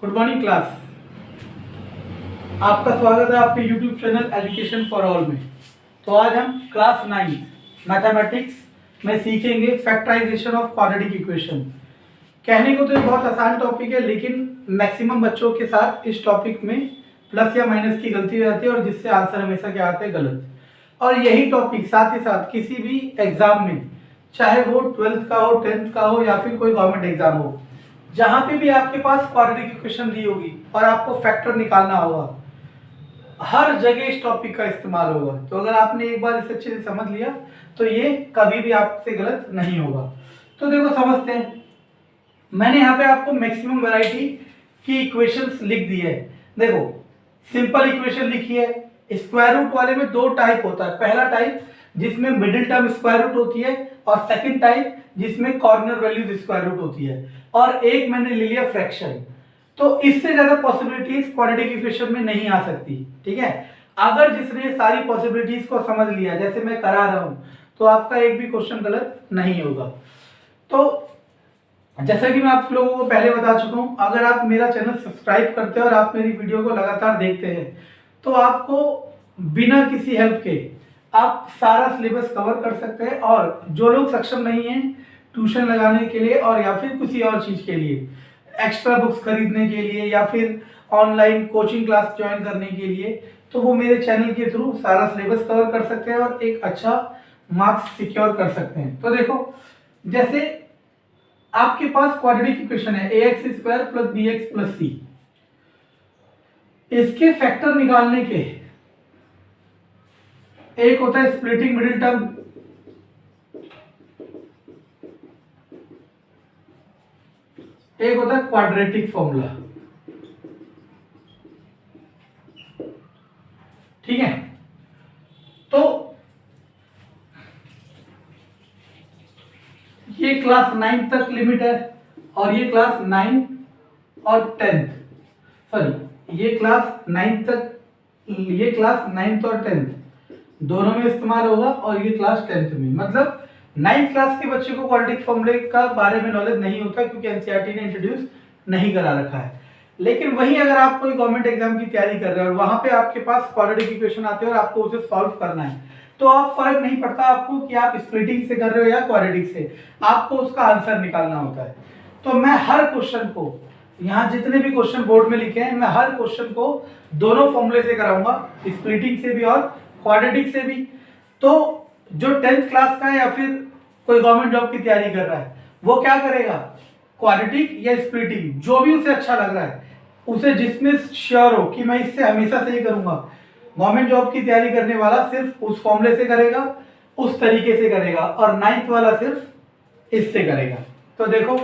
Good morning class. आपका स्वागत है आपके YouTube channel education for all में। तो आज हम क्लास 9 मैथमेटिक्स में सीखेंगे फैक्टराइजेशन ऑफ क्वाड्रेटिक इक्वेशन। कहने को तो ये बहुत आसान टॉपिक है, लेकिन मैक्सिमम बच्चों के साथ इस टॉपिक में प्लस या माइनस की गलती हो जाती है और जिससे आंसर हमेशा क्या आता है, गलत। और यही टॉपिक साथ ही साथ किसी भी एग्जाम में, चाहे वो 12th का हो, 10th का हो या फिर कोई गवर्नमेंट एग्जाम हो, जहां पे भी आपके पास क्वाड्रेटिक इक्वेशन दी होगी और आपको फैक्टर निकालना होगा, हर जगह इस टॉपिक का इस्तेमाल होगा। तो अगर आपने एक बार इसे अच्छे से समझ लिया तो ये कभी भी आपसे गलत नहीं होगा। तो देखो समझते हैं। मैंने यहाँ पे आपको मैक्सिमम वैरायटी की इक्वेशंस लिख दी है। देखो सिंपल इक्वेशन लिखी है। स्क्वायर रूट वाले में दो टाइप होता है। पहला टाइप जिसमें मिडिल टर्म स्क्वायर रूट होती है और सेकंड टाइप जिसमें कॉर्नर वैल्यूज स्क्वायर रूट होती है, और एक मैंने ले लिया फ्रैक्शन। तो इससे ज्यादा पॉसिबिलिटीज क्वाड्रेटिक इक्वेशन में नहीं आ सकती। ठीक है, अगर जिसने सारी पॉसिबिलिटीज को समझ लिया जैसे मैं करा रहा हूं, तो आपका एक भी क्वेश्चन गलत नहीं होगा। तो जैसा कि मैं आप लोगों को पहले बता चुका हूं, अगर आप मेरा चैनल सब्सक्राइब करते हैं और आप मेरी वीडियो को लगातार देखते हैं, तो आपको बिना किसी हेल्प के आप सारा सिलेबस कवर कर सकते हैं। और जो लोग सक्षम नहीं हैं ट्यूशन लगाने के लिए और या फिर किसी और चीज के लिए, एक्स्ट्रा बुक्स खरीदने के लिए या फिर ऑनलाइन कोचिंग क्लास ज्वाइन करने के लिए, तो वो मेरे चैनल के थ्रू सारा सिलेबस कवर कर सकते हैं और एक अच्छा मार्क्स सिक्योर कर सकते हैं। तो देखो, जैसे आपके पास क्वाड्रेटिक इक्वेशन है ax square plus bx plus c। इसके फैक्टर निकालने के एक होता है स्प्लिटिंग मिडिल टर्म, एक होता है क्वाड्रेटिक फॉर्मूला। ठीक है, तो ये क्लास 9 तक लिमिट है और ये क्लास 9 और 10th, सॉरी ये क्लास 9 तक, ये क्लास 9th और 10th दोनों में इस्तेमाल होगा और ये क्लास 10th में। मतलब 9th क्लास के बच्चे को क्वाड्रेटिक फॉर्मूले का बारे में नॉलेज नहीं होता क्योंकि एनसीईआरटी ने इंट्रोड्यूस नहीं करा रखा है। लेकिन वही अगर आप कोई गवर्नमेंट एग्जाम की तैयारी कर रहे हैं और वहां पे आपके पास क्वाड्रेटिक इक्वेशन आते हैं और आपको उसे सॉल्व करना है, तो आप फर्क नहीं पड़ता आपको कि आप स्प्लिटिंग से कर रहे हो या क्वाड्रेटिक से, आपको उसका आंसर निकालना होता है। तो मैं हर क्वेश्चन को, यहाँ जितने भी क्वेश्चन बोर्ड में लिखे हैं, मैं हर क्वेश्चन को दोनों फॉर्मूले से कराऊंगा, स्प्लिटिंग से भी और क्वाड्रेटिक से भी। तो जो 10th क्लास का है या फिर कोई गवर्नमेंट जॉब की तैयारी कर रहा है, वो क्या करेगा, क्वाड्रेटिक या स्प्लिटिंग जो भी उसे अच्छा लग रहा है, उसे जिसमें श्योर हो कि मैं इससे हमेशा से ही करूंगा, गवर्नमेंट जॉब की तैयारी करने वाला सिर्फ उस फॉर्मूले से करेगा, उस तरीके से करेगा, और 9th वाला सिर्फ इससे करेगा। तो देखो,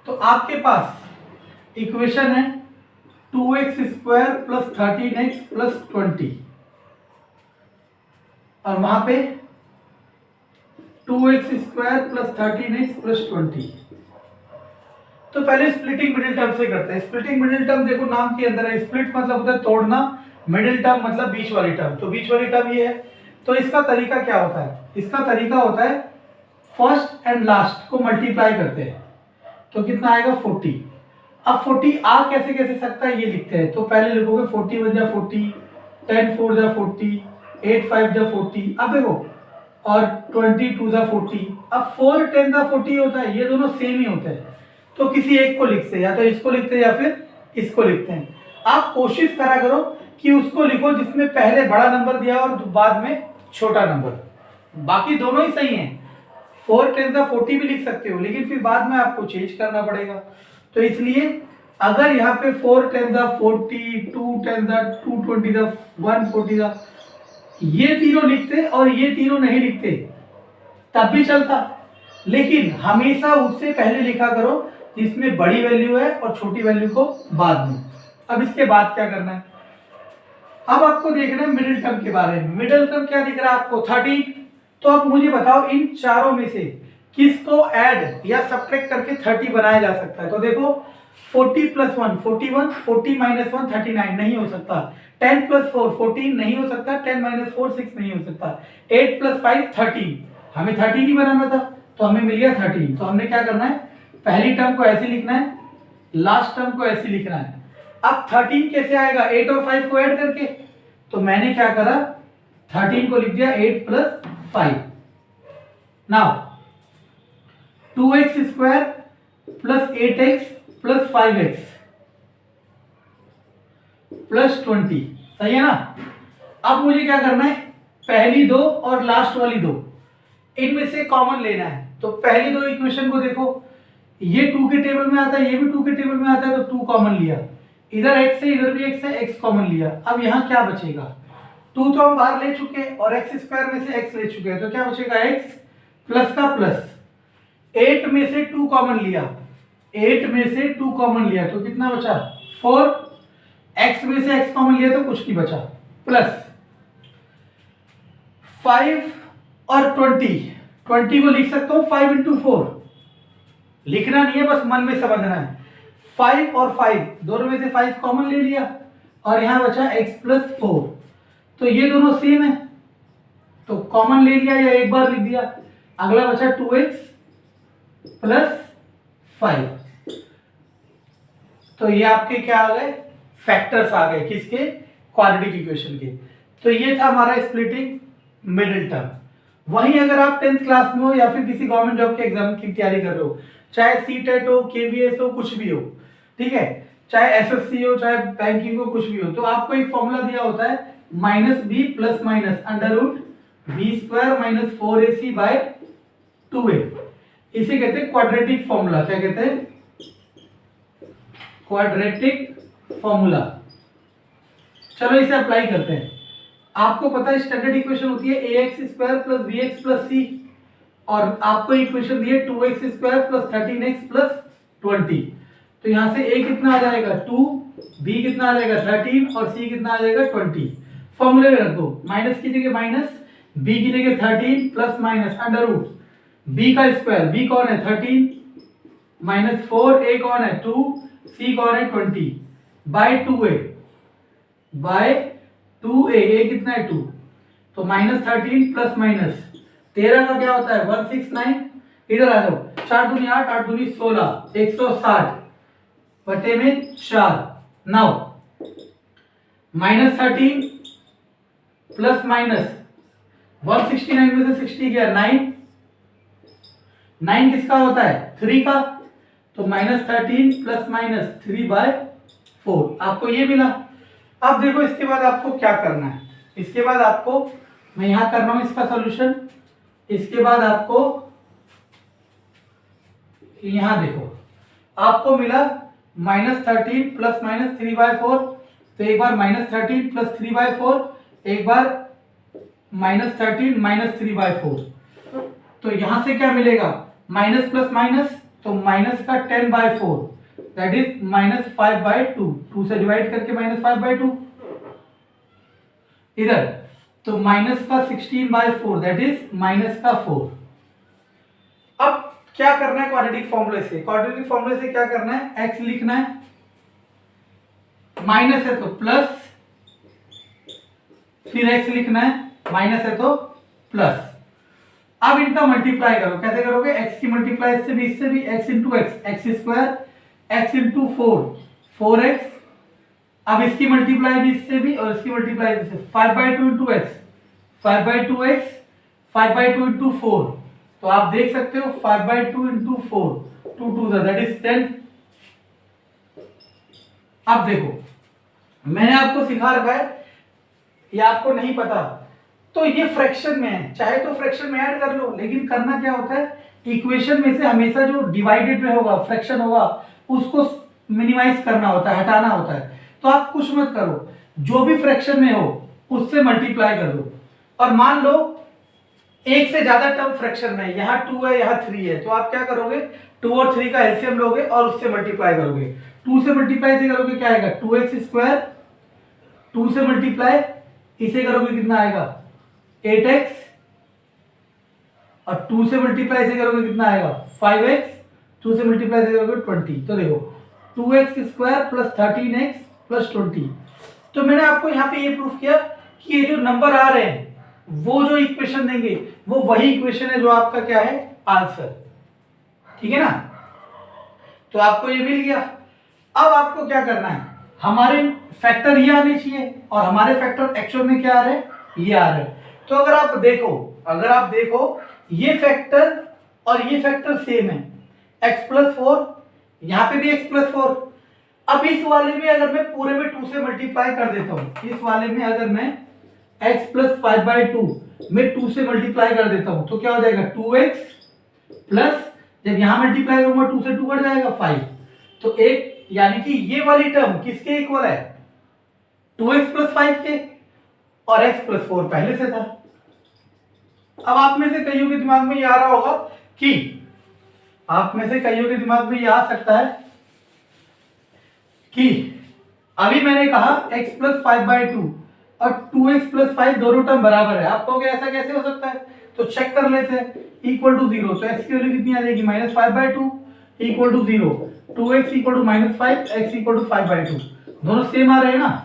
तो आपके पास इक्वेशन है 2x square plus 13x plus 20 और वहां पे 2x square plus 13x plus 20। तो पहले स्प्लिटिंग मिडिल टर्म से करते हैं। स्प्लिटिंग मिडिल टर्म देखो नाम के अंदर है, स्प्लिट मतलब होता है तोड़ना, मिडिल टर्म मतलब बीच वाली टर्म। तो बीच वाली टर्म ये है। तो इसका तरीका क्या होता है, इसका तरीका होता है फर्स्ट एंड लास्ट को मल्टीप्लाई करते हैं, तो कितना आएगा 40। अब 40 आ कैसे कैसे सकता है ये लिखते हैं। तो पहले लिखोगे 41 जा 40, 10 4 जा 40, 8 5 जा 40, अब देखो, और 22 जा 40। अब 4 10 जा 40 होता है, ये दोनों सेम ही होते हैं। तो किसी एक को लिखते हैं, या तो इसको लिखते हैं या फिर इसको लिखते हैं। आप कोशिश करा करो कि उसको लिखो जिसमें पहले बड़ा नंबर दिया और बाद में छोटा नंबर, बाकी दोनों ही सही हैं। 4 10 जा 40 भी लिख सकते हो, लेकिन फिर बाद में आपको चेंज करना पड़ेगा। तो इसलिए अगर यहाँ पे 4 10 जा 40, 2 10 जा 220 जा 140 जा, ये तीनों लिखते और ये तीनों नहीं लिखते तब भी चलता, लेकिन हमेशा उससे पहले लिखा करो जिसमें बड़ी वैल्यू है और छोटी वैल्यू को बाद में। अब इसके बाद क्या करना है, अब आपको देखना है मिडिल टर्म के बारे में। मिडिल टर्म क्या दिख रहा है आपको, 13। तो अब मुझे बताओ इन चारों में से किसको ऐड या सब्ट्रैक्ट करके 30 बनाया जा सकता है। तो देखो 40 प्लस 1 41, 40 माइनस 1 39 नहीं हो सकता, 10 प्लस 4 14 नहीं हो सकता, 10 माइनस 4 6 नहीं हो सकता, 8 प्लस 5 13, हमें 13 ही बनाना था तो हमें मिल गया 13। तो हमने क्या करना है, पहली टर्म को ऐसे लिखना है लास्ट टर्म को ऐसे लिखना है। अब 13 कैसे आएगा, 8 और 5 को ऐड करके। तो मैंने क्या करा, 13 को लिख दिया 8 plus 5। Now 2x square plus 8x plus 5x plus 20, सही है ना। अब मुझे क्या करना है, पहली दो और लास्ट वाली दो इनमें से कॉमन लेना है। तो पहली दो इक्वेशन को देखो, ये 2 के टेबल में आता है, ये भी 2 के टेबल में आता है, तो 2 कॉमन लिया, इधर x है इधर भी x है, x कॉमन लिया। अब यहाँ क्या बचेगा, 2 तो हम बाहर ले चुके हैं और x स्क्वायर में से x ले चुके हैं, तो क्या बचेगा, x प्लस का प्लस। 8 में से 2 कॉमन लिया, 8 में से 2 कॉमन लिया तो कितना बचा, 4। x में से x कॉमन लिया तो कुछ नहीं बचा, प्लस 5 और 20 को लिख सकता हूं 5 इंटू 4, लिखना नहीं है बस मन में समझना है। 5 और 5 दोनों में से 5 कॉमन ले लिया और यहां बचा x प्लस 4, तो ये दोनों सेम है तो कॉमन ले लिया या एक बार लिख दिया। अगला बचा 2x प्लस 5, तो ये आपके क्या आ गए, फैक्टर्स आ गए, किसके, क्वाड्रेटिक इक्वेशन के। तो ये था हमारा स्प्लिटिंग मिडिल टर्म। वहीं अगर आप 10th क्लास में हो या फिर किसी गवर्नमेंट जॉब के एग्जाम की तैयारी कर रहे हो, चाहे सीटेट हो, केवीएस हो, कुछ भी हो, ठीक है, चाहे एसएससी हो, चाहे बैंकिंग हो, कुछ भी हो, तो आपको एक फॉर्मूला दिया होता है minus B plus minus under root B square minus 4ac by 2a। इसे कहते हैं क्वाड्रेटिक फॉर्मूला। क्या कहते हैं, क्वाड्रेटिक फॉर्मूला। चलो इसे अप्लाई करते हैं। आपको पता है स्टैंडर्ड इक्वेशन होती है ax square plus bx plus c, और आपको इक्वेशन दी है 2x square plus 13x plus 20। तो यहां से a कितना आ जाएगा 2, b कितना आ जाएगा 13 और c कितना आ जाएगा 20। फॉर्मूले में रख दो, माइनस की जगह माइनस, b की जगह 13 plus minus under root b का स्क्वायर, b कौन है 13 माइनस 4, a कौन है 2, c कौन है 20 bye 2a, bye 2a, a कितना है 2, तो माइनस 13 प्लस माइनस 13 का क्या होता है 169, इधर आ जाओ, 4 दूनी 8, 8 दूनी 16, 160 बटे में 4। नाउ माइनस 13 प्लस माइनस 169 में से 60 गया 9, 9 किसका होता है 3 का, तो माइनस 13 प्लस माइनस 3 बाय 4 आपको ये मिला। अब देखो इसके बाद आपको क्या करना है, इसके बाद आपको, मैं यहां कर रहा हूं इसका सॉल्यूशन, इसके बाद आपको यहां देखो आपको मिला माइनस 13 प्लस माइनस 3 बाय 4, तो एक बार माइनस 13 प्लस 3 बाय 4, एक बार माइनस 13 माइनस 3 बाय 4, तो यहां से क्या मिलेगा माइनस प्लस माइनस, तो माइनस का 10 by 4 that is minus 5 by 2, 2 से डिवाइड करके माइनस 5 बाय 2 इधर, तो माइनस का 16 बाय 4 दैट इज माइनस का 4। अब क्या करना है क्वाड्रेटिक फॉर्मूले से, क्वाड्रेटिक फॉर्मूले से क्या करना है, x लिखना है, माइनस है तो प्लस, फिर x लिखना है, माइनस है तो प्लस। अब इनका मल्टीप्लाई करो, कैसे करोगे, x की मल्टीप्लाई इससे भी x into x square, x into 4 4x, अब इसकी मल्टीप्लाई भी इससे भी और इसकी मल्टीप्लाई इससे, 5 by 2 into x, 5 by 2x, 5 by 2 into 4, तो आप देख सकते हो 5 बाई 2 इंटू 4, 2 2 दैट इज 10। अब देखो मैंने आपको सिखा रखा है, ये आपको नहीं पता तो ये फ्रैक्शन में है, चाहे तो फ्रैक्शन में ऐड कर लो, लेकिन करना क्या होता है, इक्वेशन में से हमेशा जो डिवाइडेड में होगा फ्रैक्शन होगा उसको मिनिमाइज करना होता है, हटाना होता है। तो आप कुछ मत करो, जो भी फ्रैक्शन में हो उससे मल्टीप्लाई कर दो, और मान लो एक से ज्यादा टर्म फ्रैक्शन में है, यहाँ 2 है यहाँ 3 है, तो आप क्या करोगे 2 और 3 का एलसीएम लोगे और उससे मल्टीप्लाई करोगे। 2 से मल्टीप्लाई से करोगे क्या आएगा 2x स्क्वायर, 2 से मल्टीप्लाई इसे करोगे कितना आएगा 8x, और 2 से मल्टीप्लाई से करोगे कितना आएगा 5x, 2 से मल्टीप्लाई से करोगे 20। तो देखो 2x square plus 13x plus 20। तो मैंने आपको यहाँ पे ये प्रूफ किया कि ये जो नंबर आ रहे हैं वो जो इक्वेशन देंगे वो वही इक्वेशन है जो आपका क्या है आंसर, ठीक है ना। तो आपको ये मिल गया। अब आपको क्या करना है, हमारे फैक्टर ये आने चाहिए और हमारे फैक्टर एक्चुअल में क्या आ रहे हैं, ये आ रहे हैं। तो अगर आप देखो ये फैक्टर और ये फैक्टर सेम है, x+4, यहाँ पे भी x+4। अब इस वाले में अगर मैं पूरे में 2 से मल्टीप्लाई कर देता हूं, इस वाले में अगर मैं x+5/2 में 2 से मल्टीप्लाई कर देता हूं तो क्या हो जाएगा 2x प्लस, जब यहां मल्टीप्लाई करूंगा 2 से 2 कट जाएगा 5, तो एक, यानी कि ये वाली टर्म किसके इक्वल है, 2x+5 के, और x+4 पहले से था। अब आप में से कईयों के दिमाग में ये आ रहा होगा कि आ सकता है कि अभी मैंने कहा x+5/2 और 2x+5 दोनों टर्म बराबर है, आप कहोगे ऐसा कैसे हो सकता है, तो चेक कर लेते हैं। इक्वल टू 0, तो x की वैल्यू कितनी आ जाएगी, -5/2 equal to 0, 2x equal to -5, x equal to 5/2, दोनों सेम आ रहे हैं ना।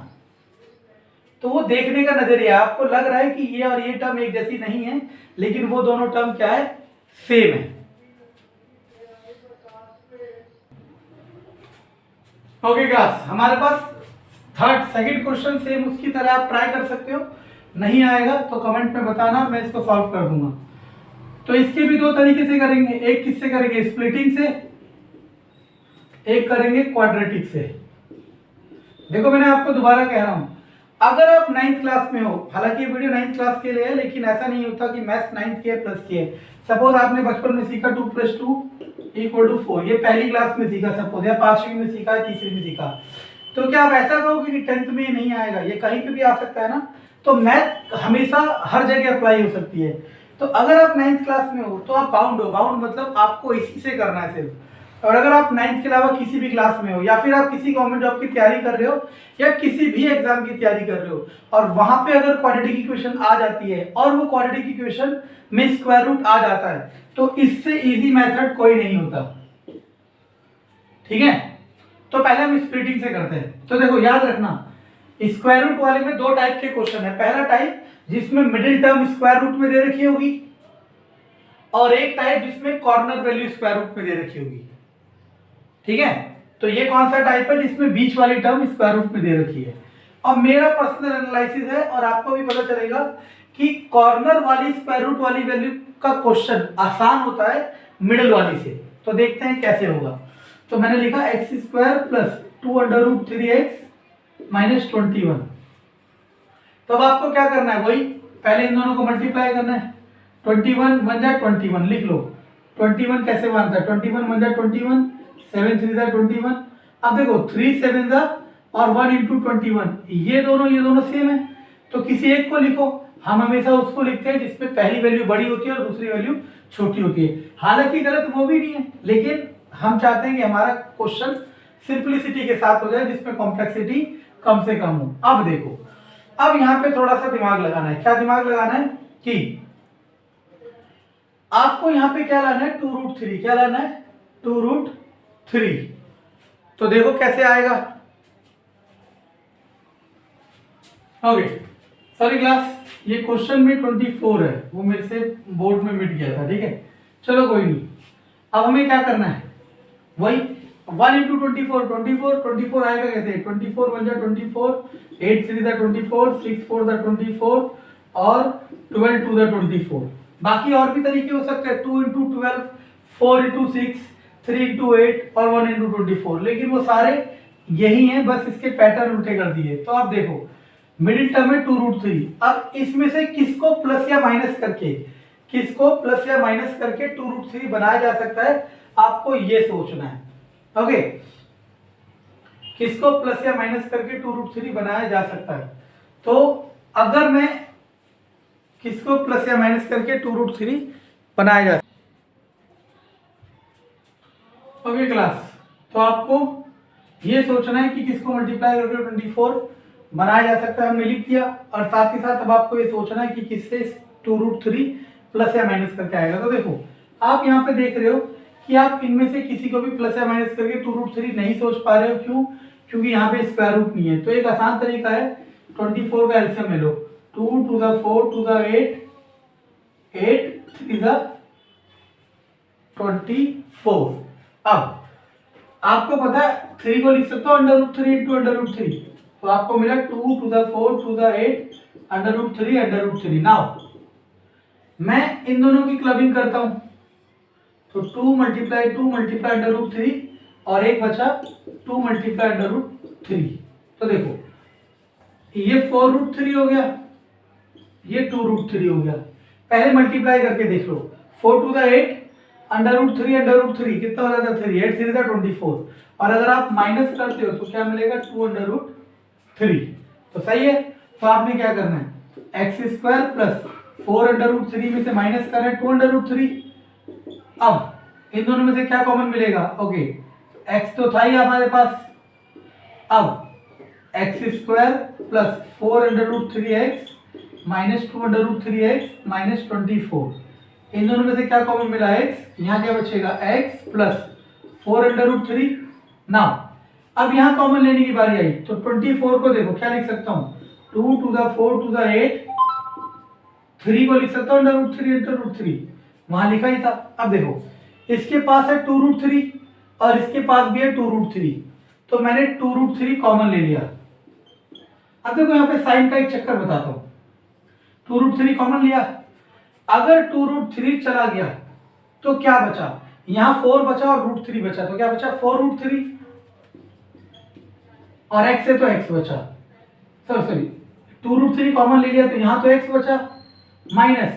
तो वो देखने का नजरिया, आपको लग रहा है कि ये और ये टर्म एक जैसी नहीं है, लेकिन वो दोनों टर्म क्या है, सेम है। ओके क्लास, हमारे पास सेकंड क्वेश्चन सेम उसकी तरह आप ट्राई कर सकते हो, नहीं आएगा तो कमेंट में बताना, मैं इसको सॉल्व कर दूंगा। तो इसके भी दो तरीके से करेंगे, एक किससे करेंगे, स्प्लिटिंग से, एक करेंगे क्वाड्रेटिक से। देखो मैंने आपको दोबारा कह रहा हूं, अगर आप 9th क्लास में हो, हालांकि ये वीडियो 9th क्लास के लिए है, लेकिन ऐसा नहीं होता कि मैथ्स 9th के प्लस के है। सपोज आपने बचपन में सीखा 2 + 2 = 4, ये पहली क्लास में सीखा सपोज, या 5वीं में सीखा, तीसरी में सीखा, तो क्या आप ऐसा कहोगे कि 10th में नहीं आएगा, ये कहीं पे भी आ सकता है ना। तो मैथ हमेशा हर जगह अप्लाई हो सकती है। तो अगर आप 9th क्लास में हो तो आप बाउंड हो, बाउंड मतलब आपको इसी से करना है सिर्फ। और अगर आप 9th के अलावा किसी भी क्लास में हो, या फिर आप किसी गवर्नमेंट जॉब की तैयारी कर रहे हो, या किसी भी एग्जाम की तैयारी कर रहे हो, और वहां पे अगर क्वाड्रेटिक इक्वेशन आ जाती है और वो क्वाड्रेटिक इक्वेशन में स्क्वायर रूट आ जाता है, तो इससे इजी मेथड कोई नहीं होता, ठीक है। तो पहले हम स्प्लिटिंग से करते हैं। तो देखो याद रखना, स्क्वायर रूट वाले में दो टाइप के क्वेश्चन है। पहला टाइप जिसमें मिडिल टर्म स्क्वायर रूट में दे रखी होगी, और एक टाइप जिसमें कॉर्नर वैल्यू स्क्वायर रूट में दे रखी होगी, ठीक है। तो ये कौन सा टाइप है, जिसमें बीच वाली टर्म स्क्वायर रूट में दे रखी है। अब मेरा पर्सनल एनालिसिस है, और आपको भी पता चलेगा कि कॉर्नर वाली स्क्वायर रूट वाली वैल्यू का क्वेश्चन आसान होता है मिडिल वाली से। तो देखते हैं कैसे होगा। तो मैंने लिखा x² + 2√3x - 21। तो अब आपको क्या करना है, वही पहले इन दोनों को मल्टीप्लाई करना है। 21 × 1 = 21, लिख लो। 21 कैसे बनता है, 21 × 1 = 21, 7 × 3 = 21। अब देखो 3 7 और 1 × 21, ये दोनों सेम है, तो किसी एक को लिखो। हम हमेशा उसको लिखते हैं जिसमें पहली वैल्यू बड़ी होती है और दूसरी वैल्यू छोटी होती है। हालांकि गलत वो भी नहीं है, लेकिन हम चाहते हैं कि हमारा क्वेश्चन सिंपलिसिटी के साथ हो जाए, जिसमें कॉम्प्लेक्सिटी कम से कम हो। अब देखो, अब यहाँ पे थोड़ा सा दिमाग लगाना है। क्या दिमाग लगाना है कि आपको यहाँ पे क्या लाना है, 2√3। क्या लाना है, 2√3। तो देखो कैसे आएगा। ओके सॉरी क्लास, ये क्वेश्चन में 24 है, वो मेरे से बोर्ड में मिट गया था, ठीक है। चलो कोई नहीं। अब हमें क्या करना है, वही 1 × 24, 24 आएगा कैसे, 24 × 1 = 24, 8 × 3 = 24, 6 × 4 = 24, और 12 × 2 = 24। बाकी और भी तरीके हो सकते हैं, 2 × 12, 4 × 6, 3 × 8 और 1 × 24, लेकिन वो सारे यही हैं, बस इसके पैटर्न उल्टे कर दिए। तो आप देखो मिडिल टर्म है 2√3। अब इसमें से किसको प्लस या माइनस करके 2√3 बनाया जा सकता है, आपको ये सोचना है। ओके, किसको प्लस या माइनस करके 2√3 बनाया जा सकता है। तो अगर मैं किसको प्लस या माइनस करके 2√3 बनाया जा, ओके क्लास, तो आपको ये सोचना है कि किसको मल्टीप्लाई करके 24 बनाया जा सकता है, हमने लिख दिया। और साथ ही साथ अब आपको ये सोचना है कि किससे 2√3 प्लस या माइनस करके आएगा। तो देखो आप यहाँ पे देख रहे हो कि आप इनमें से किसी को भी प्लस या माइनस करके 2√3 नहीं सोच पा रहे हो। क्यों, क्योंकि यहाँ पे स्क्वायर रूट नहीं है। तो एक आसान तरीका है, 24 का एलसीएम ले लो, 2 × 4 × 8, 8 × 3 = 24। अब आपको पता है 3 को लिख सकते हो √3 इंटू √3, तो आपको मिला 2 to the 4 to the 8 √3 now मैं इन दोनों की क्लबिंग करता हूं, तो 2 मल्टीप्लाई 2 मल्टीप्लाई √3 और एक बचा 2 मल्टीप्लाई √3। तो देखो ये 4√3 हो गया, ये 2√3 हो गया। पहले मल्टीप्लाई करके देख लो, 4 to the 8 √3 कितना हो जाता है 3, 8 3 24, और अगर आप माइनस करते हो तो क्या मिलेगा 2√3। तो सही है। तो आपने क्या करना है x² प्लस 4√3 में से माइनस करना है 2√3। अब इन दोनों में से क्या कॉमन मिलेगा, ओके x तो था ही हमारे पास, अब x² plus 4√3x minus 2√3x minus 24, इन दोनों में से क्या कॉमन मिला x, यहाँ क्या बचेगा x प्लस 4√3। नाउ अब यहाँ कॉमन लेने की बारी आई, तो 24 को देखो क्या लिख सकता हूँ 2 to the 4 to the 8, 3 को लिख सकता हूँ √3 इंटू √3, वहां लिखा ही था। अब देखो इसके पास है 2√3 और इसके पास भी है 2√3, तो मैंने 2√3 कॉमन ले लिया। अब देखो यहाँ पे साइन का एक चक्कर बताता हूँ, 2√3 कॉमन लिया, अगर 2√3 चला गया तो क्या बचा, यहाँ 4 बचा और √3 बचा, तो क्या बचा 4√3, और x से तो x बचा, सॉरी 2√3 कॉमन ले लिया तो यहाँ तो x बचा, माइनस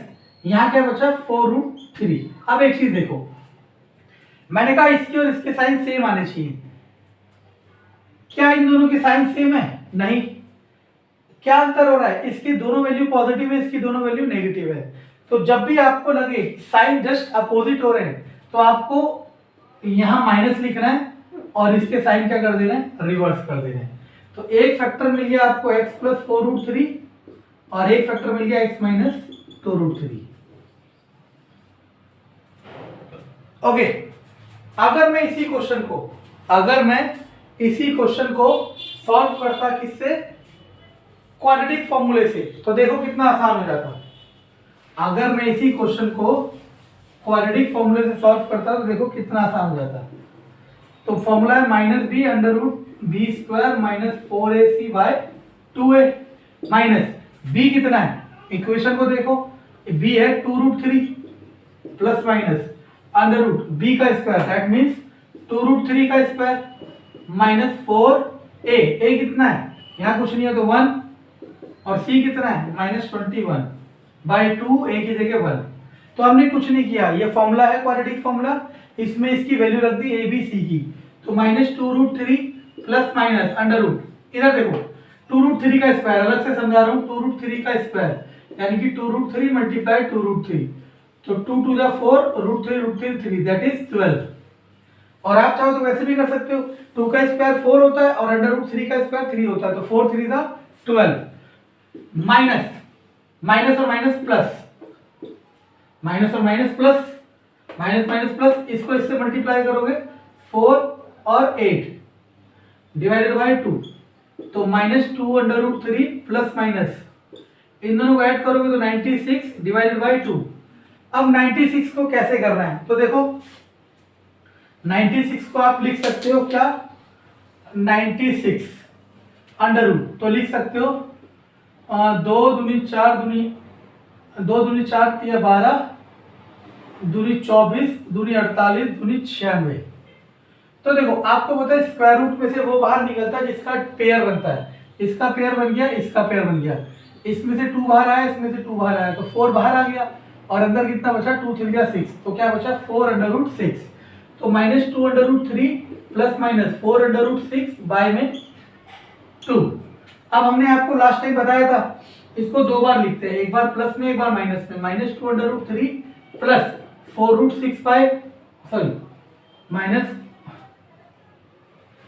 यहाँ क्या बचा 4√3। अब एक चीज देखो, मैंने कहा इसके और इसके साइन सेम आने चाहिए, क्या इन दोनों के साइन सेम है, नहीं। क्या अंतर हो रहा है, इसकी दोनों वैल्यू पॉजिटिव है, इसकी दोनों वैल्यू नेगेटिव है। तो जब भी आपको लगे साइन जस्ट अपोजिट हो रहे हैं तो आपको यहां माइनस लिखना है और इसके साइन क्या कर देना है, रिवर्स कर देना है। तो एक फैक्टर मिल गया आपको x प्लस 4√3 और एक फैक्टर मिल गया x माइनस 2√3। ओके, अगर मैं इसी क्वेश्चन को सॉल्व करता किससे, क्वाड्रेटिक फॉर्मूले से, तो देखो कितना आसान हो जाता। अगर मैं इसी क्वेश्चन को क्वाड्रेटिक फॉर्मूले से सॉल्व करता तो देखो कितना आसान हो जाता। तो फॉर्मूला है -b/√b² minus 4ac/2a, minus b कितना है, इक्वेशन को देखो, b है 2√3 प्लस माइनस √b का स्क्वायर, दैट मीन्स 2√3 का स्क्वायर माइनस 4a, a कितना है, यहाँ कुछ नहीं है तो 1, और c कितना है -21/2, a की जगह 1। तो हमने कुछ नहीं किया, ये फॉर्मूला है क्वाड्रेटिक फॉर्मूला, इसमें इसकी वैल्यू रख दी a b c की, तो -2√3 प्लस माइनस √, इधर देखो 2√3 का स्क्वायर, अलग से समझा रहा हूँ, 2√3 का स्क्वायर यानी कि 2√3 मल्टीप्लाई 2√3, तो 2 to the 4 √3 3, दैट इज 12। और आप चाहो तो वैसे भी कर सकते हो, 2 का स्क्वायर 4 होता है और √3 का स्क्वायर 3 होता है, तो 4 3 12, माइनस माइनस और माइनस प्लस, माइनस और minus plus, minus minus plus, इसको इससे मल्टीप्लाई करोगे 4 और 8 डिवाइडेड बाय 2, तो -2√3 प्लस माइनस, इन दोनों को ऐड करोगे तो 96 डिवाइडेड बाय 2। अब 96 को कैसे करना है, तो देखो 96 को आप लिख सकते हो क्या, 96 √ तो लिख सकते हो 2 दूनी 4 दूनी 2 दूनी 4 3 12 दूनी 24 दूनी 48 दूनी 96। तो देखो आपको पता है स्क्वायर रूट में से वो बाहर निकलता है जिसका पेयर बनता है, इसका पेयर बन गया, इसका पेयर बन गया, इसमें से 2 बाहर आया, इसमें से 2 बाहर आया, तो 4 बाहर आ गया और अंदर कितना बचा 2 3 6, तो क्या बचा 4√6, तो -2√3 प्लस माइनस 4√6 बाय में 2। अब हमने आपको लास्ट टाइम बताया था, इसको 2 बार लिखते हैं, एक बार प्लस में एक बार माइनस में, -2√3 plus 4√6 by sorry minus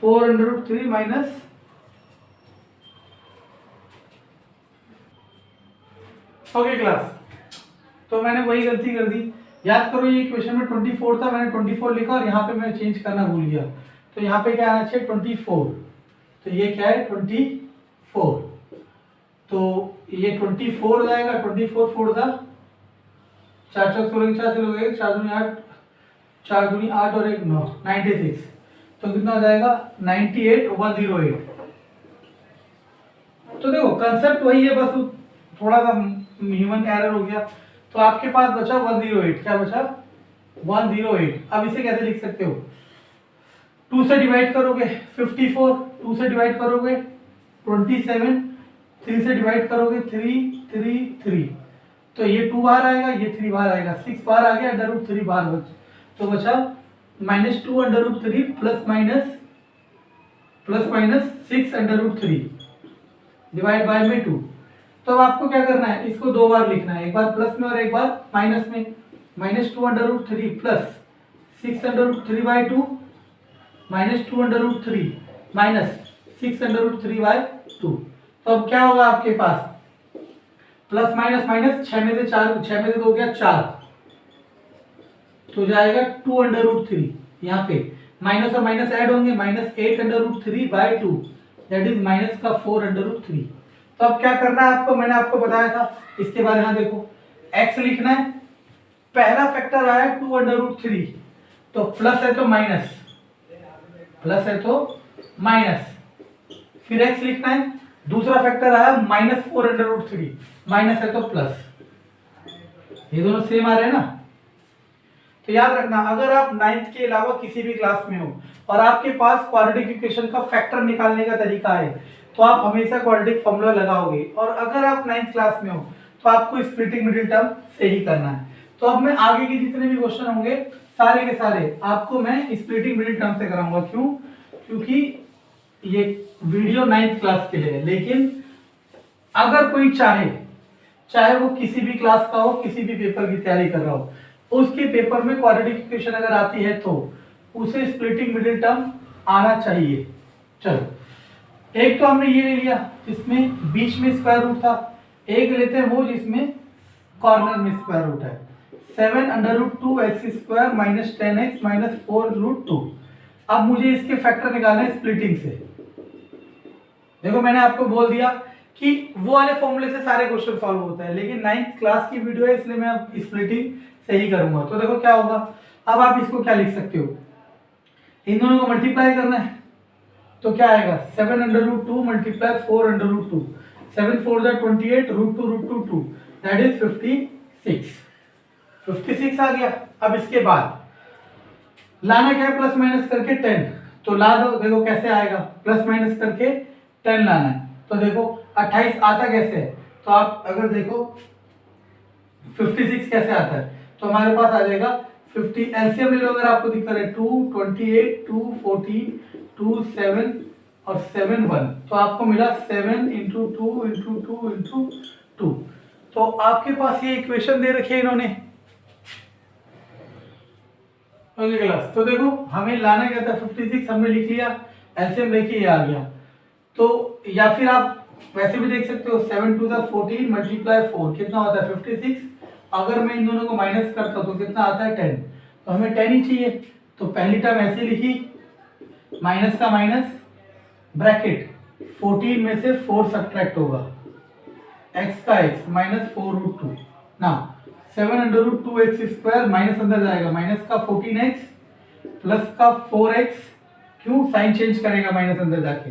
4√3 minus okay class. तो मैंने वही गलती कर दी, याद करो ये क्वेश्चन में 24 था, मैंने 24 लिखा और यहाँ पे मैं चेंज करना भूल गया, तो यहाँ पे क्या आना चाहिए 24, तो ये क्या है 24, तो ये 24 हो जाएगा, 24 4 था 4 4 16 4 से लोगे 4 दूनी 8 4 दूनी 8 और 1 9, 96, तो कितना हो जाएगा 98,108। तो देखो कंसेप्ट वही है, बस थोड़ा सा ह्यूमन एरर हो गया। तो आपके पास बचा 108, क्या बचा 108। अब इसे कैसे लिख सकते हो, 2 से डिवाइड करोगे 54, 2 से डिवाइड करोगे 27, 3 से डिवाइड करोगे 3 3 3, तो ये 2 बाहर आएगा, ये 3 बाहर आएगा, 6 बाहर आ गया, √3 बाहर बच, तो बचा -2 √3 प्लस माइनस 6 √3 डिवाइड बाय में 2। तो अब आपको क्या करना है, इसको 2 बार लिखना है, एक बार प्लस में और एक बार माइनस में। -2 √3 प्लस 6 √3 बाय 2, -2 √3 माइनस 6 √3 बाय 2। तो अब क्या होगा आपके पास, प्लस माइनस माइनस, 6 में से 4, 6 में से 2 गया 4, तो जाएगा 2 √3। यहाँ पे माइनस और माइनस ऐड होंगे, -8 √3 बाय 2, दैट इज माइनस का 4 √3। तो अब क्या करना है आपको, मैंने आपको बताया था। इसके बाद यहाँ देखो x लिखना है, पहला फैक्टर आया 2 √3, तो प्लस है तो माइनस, प्लस है तो माइनस, फिर x लिखना है, दूसरा फैक्टर आया -4 √3, माइनस है तो प्लस, ये दोनों सेम आ रहे हैं ना। तो याद रखना, अगर आप 9th के अलावा किसी भी क्लास में हो और आपके पास क्वाड्रेटिक इक्वेशन का फैक्टर निकालने का तरीका है, तो आप हमेशा क्वाड्रेटिक फॉर्मूला लगाओगे। और अगर आप 9th क्लास में हो तो आपको स्प्लिटिंग मिडिल टर्म से ही करना है। तो अब मैं आगे के जितने भी क्वेश्चन होंगे सारे के सारे आपको मैं स्प्लिटिंग मिडिल टर्म से कराऊंगा। क्यों? क्योंकि ये वीडियो 9th क्लास के लिए है, लेकिन अगर कोई चाहे वो किसी भी क्लास का हो, किसी भी पेपर की तैयारी कर रहा हो, उसके पेपर में क्वाड्रेटिक इक्वेशन अगर आती है तो उसे स्प्लिटिंग मिडिल टर्म आना चाहिए। चलो, एक तो हमने ये ले लिया जिसमें बीच में स्क्वायर रूट था, एक लेते हैं वो जिसमें कॉर्नर में स्क्वायर रूट है। 7 √2x² माइनस 10x माइनस 4 √2। अब मुझे इसके फैक्टर निकालना है स्प्लिटिंग से। देखो मैंने आपको बोल दिया कि वो वाले फॉर्मूले से सारे क्वेश्चन सॉल्व होते हैं, लेकिन 9th क्लास की वीडियो है इसलिए मैं अब स्प्लिटिंग से ही करूंगा। तो देखो क्या होगा, अब आप इसको क्या लिख सकते हो, इन दोनों को मल्टीप्लाई करना है, तो क्या आएगा 7 √2 मल्टीप्लाई 4 √2, 7 4 28, √2 2, दैट इज 56 आ गया। अब इसके बाद लाना क्या है, प्लस माइनस करके 10, तो ला दो। देखो कैसे आएगा, प्लस माइनस करके 10 लाना है। तो देखो 28 आता कैसे है, तो आप अगर देखो 56 कैसे आता है, तो हमारे पास आ जाएगा 50, एलसीएम ले लो अगर आपको दिक्कत है, 2 28 2 14 2 7 और 7 1, तो आपको मिला 7 × 2 × 2 × 2। तो आपके पास ये इक्वेशन दे रखी है इन्होंने। ओके क्लास, तो देखो हमें लाना क्या था, 56 हमने लिख लिया, एलसीएम लेके ये आ गया। तो या फिर आप वैसे भी देख सकते हो, 7 2 14 मल्टीप्लाई 4 कितना होता है 56। अगर मैं इन दोनों को माइनस करता हूं तो कितना आता है 10, तो हमें 10 ही चाहिए। तो पहली टर्म ऐसे लिखी, माइनस का माइनस ब्रैकेट 14 में से 4 सब्ट्रैक्ट होगा, x का x माइनस 4 √2 ना 7 √2x² माइनस अंदर जाएगा, माइनस का 14x प्लस का 4x, क्यों साइन चेंज करेगा माइनस अंदर जाके,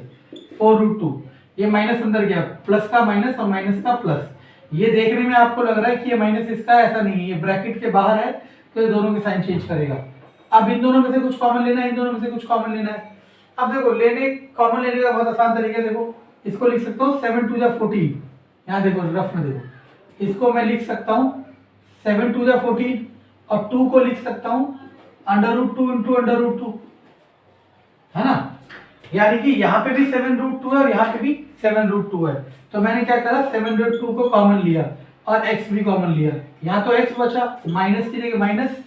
4 √2, ये माइनस अंदर गया, प्लस का माइनस और माइनस का प्लस। ये देखने में आपको लग रहा है कि ये माइनस इसका है, ऐसा नहीं है, ये ब्रैकेट के बाहर है, तो ये दोनों के साइन चेंज करेगा। अब इन दोनों में से कुछ कॉमन लेना है, इन दोनों में से कुछ कॉमन लेना है। अब देखो कॉमन लेने का बहुत आसान तरीका है, देखो इसको लिख सकता हूँ 7 2 14, यहाँ देखो रफ में देखो, इसको मैं लिख सकता हूँ 7 2 14 और 2 को लिख सकता हूँ √2 × √2, है ना। यानी कि यहाँ पे भी 7 √2 है और यहाँ पे भी 7 √2 है। तो मैंने क्या करा, 7 √2 को कॉमन लिया और x भी कॉमन लिया। यहाँ तो x बचा, माइनस की जगह माइनस,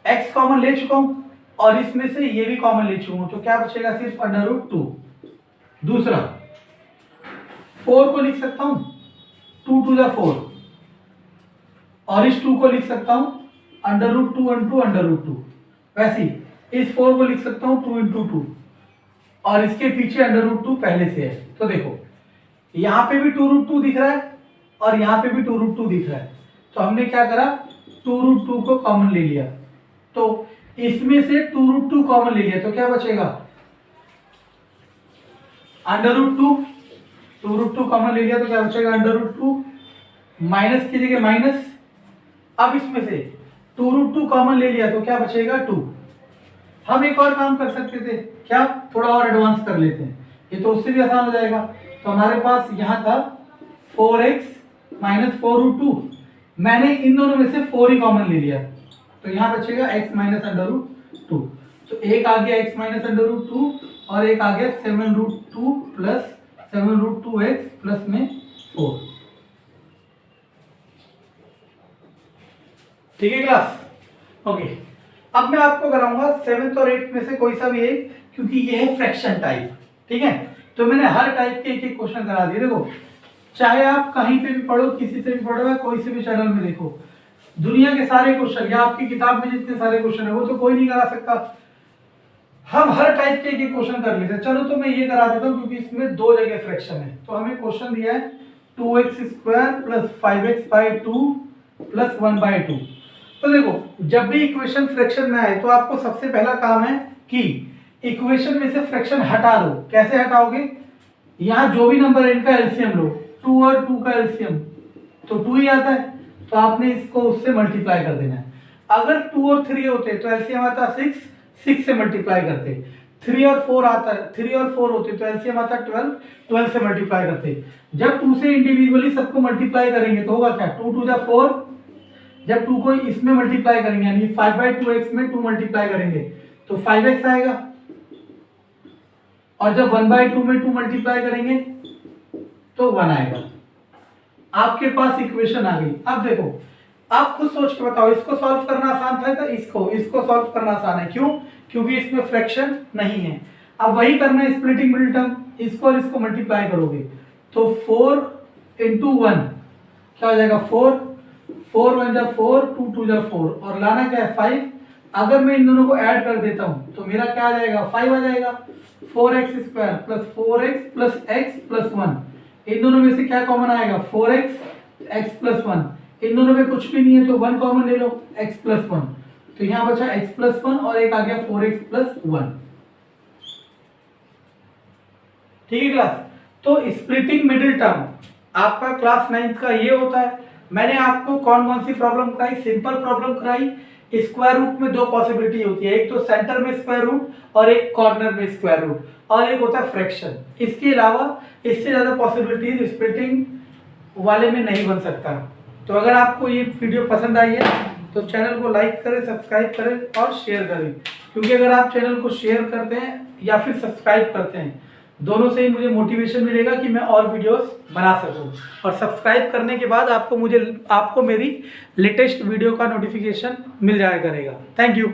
x कॉमन ले चुका हूँ और इसमें से ये भी कॉमन ले चुका हूँ, तो क्या बचेगा सिर्फ √2। दूसरा 4 को लिख सकता हूँ 2 2 4 और इस 2 को लिख सकता हूँ √2 × √2। वैसे ही इस 4 को लिख सकता हूँ 2 × 2 और इसके पीछे √2 पहले से है। तो देखो यहाँ पे भी 2 √2 दिख रहा है और यहाँ पे भी 2 √2 दिख रहा है, तो हमने क्या करा 2 √2 को कॉमन ले लिया, तो इसमें से 2 √2 कॉमन ले लिया, तो क्या बचेगा √2 कॉमन ले लिया तो क्या बचेगा √2, माइनस की जगह माइनस। अब इसमें से 2√2 कॉमन ले लिया तो क्या बचेगा 2। हम एक और काम कर सकते थे, क्या, थोड़ा और एडवांस कर लेते हैं, ये तो उससे भी आसान हो जाएगा। तो हमारे पास यहाँ था 4x माइनस 4√2, मैंने इन दोनों में से 4 ही कॉमन ले लिया तो यहाँ बचेगा x माइनस √2। तो एक आ गया x माइनस √2 और एक आ गया 7√2 प्लस 7√2x प्लस में 4। ठीक है क्लास, ओके। अब मैं आपको कराऊंगा 7th और 8th में से कोई सा भी एक, क्योंकि ये है फ्रैक्शन टाइप। ठीक है, तो मैंने हर टाइप के एक एक क्वेश्चन करा दिए। देखो, चाहे आप कहीं पे भी पढ़ो, किसी से भी पढ़ो, या कोई से भी चैनल में देखो, दुनिया के सारे क्वेश्चन या आपकी किताब में जितने सारे क्वेश्चन है वो तो कोई नहीं करा सकता। हम हर टाइप के एक एक क्वेश्चन कर लेते हैं। चलो तो मैं ये करा देता हूँ, क्योंकि इसमें 2 जगह फ्रैक्शन है। तो हमें क्वेश्चन दिया है 2x² प्लस 5x/2 प्लस 1/2। तो देखो, जब भी इक्वेशन फ्रैक्शन में आए तो आपको सबसे पहला काम है कि इक्वेशन में से फ्रैक्शन हटा दो। कैसे हटाओगे, यहाँ जो भी नंबर है इनका एलसीएम लो, 2 और 2 का एलसीएम तो 2 ही आता है, तो आपने इसको उससे मल्टीप्लाई कर देना है। अगर 2 और 3 होते तो एलसीएम आता 6 से मल्टीप्लाई करते। 3 और 4 आता है, 3 और 4 होते तो एलसीएम आता 12 से मल्टीप्लाई करते। जब 2 से इंडिविजुअली सबको मल्टीप्लाई करेंगे तो होगा क्या, 2 2 जा 4। जब 2 को इसमें मल्टीप्लाई करेंगे यानी 5/2x में 2 मल्टीप्लाई करेंगे तो 5x आएगा, और जब 1/2 में 2 मल्टीप्लाई करेंगे तो 1 आएगा। आपके पास इक्वेशन आ गई। अब देखो, आप खुद सोच के बताओ, इसको सॉल्व करना आसान था तो इसको सॉल्व करना आसान है। क्यों, क्योंकि इसमें फ्रैक्शन नहीं है। अब वही करना है स्प्लिटिंग मिडिल टर्म, इसको और इसको मल्टीप्लाई करोगे तो 4 × 1 क्या हो जाएगा 4, 4 1 जा 4, 2 2 जा 4, और लाना क्या है 5। अगर मैं इन दोनों को ऐड कर देता हूं तो मेरा क्या आ जाएगा 5 आ जाएगा। 4x² plus 4x plus x plus 1, इन दोनों में से क्या कॉमन आएगा 4x x प्लस 1, इन दोनों में कुछ भी नहीं है तो 1 कॉमन ले लो x प्लस 1, तो यहाँ बचा x प्लस 1 और एक आ गया 4x प्लस 1। ठीक है क्लास, तो स्प्लिटिंग मिडिल टर्म आपका क्लास 9th का ये होता है। मैंने आपको कौन कौन सी प्रॉब्लम कराई, सिंपल प्रॉब्लम कराई। स्क्वायर रूट में 2 पॉसिबिलिटी होती है, एक तो सेंटर में स्क्वायर रूट और एक कॉर्नर में स्क्वायर रूट, और एक होता है फ्रैक्शन। इसके अलावा इससे ज्यादा पॉसिबिलिटीज स्प्लिटिंग वाले में नहीं बन सकता। तो अगर आपको ये वीडियो पसंद आई है तो चैनल को लाइक करें, सब्सक्राइब करें और शेयर करें, क्योंकि अगर आप चैनल को शेयर करते हैं या फिर सब्सक्राइब करते हैं, दोनों से ही मुझे मोटिवेशन मिलेगा कि मैं और वीडियोस बना सकूं। और सब्सक्राइब करने के बाद आपको मेरी लेटेस्ट वीडियो का नोटिफिकेशन मिल जाया करेगा। Thank you.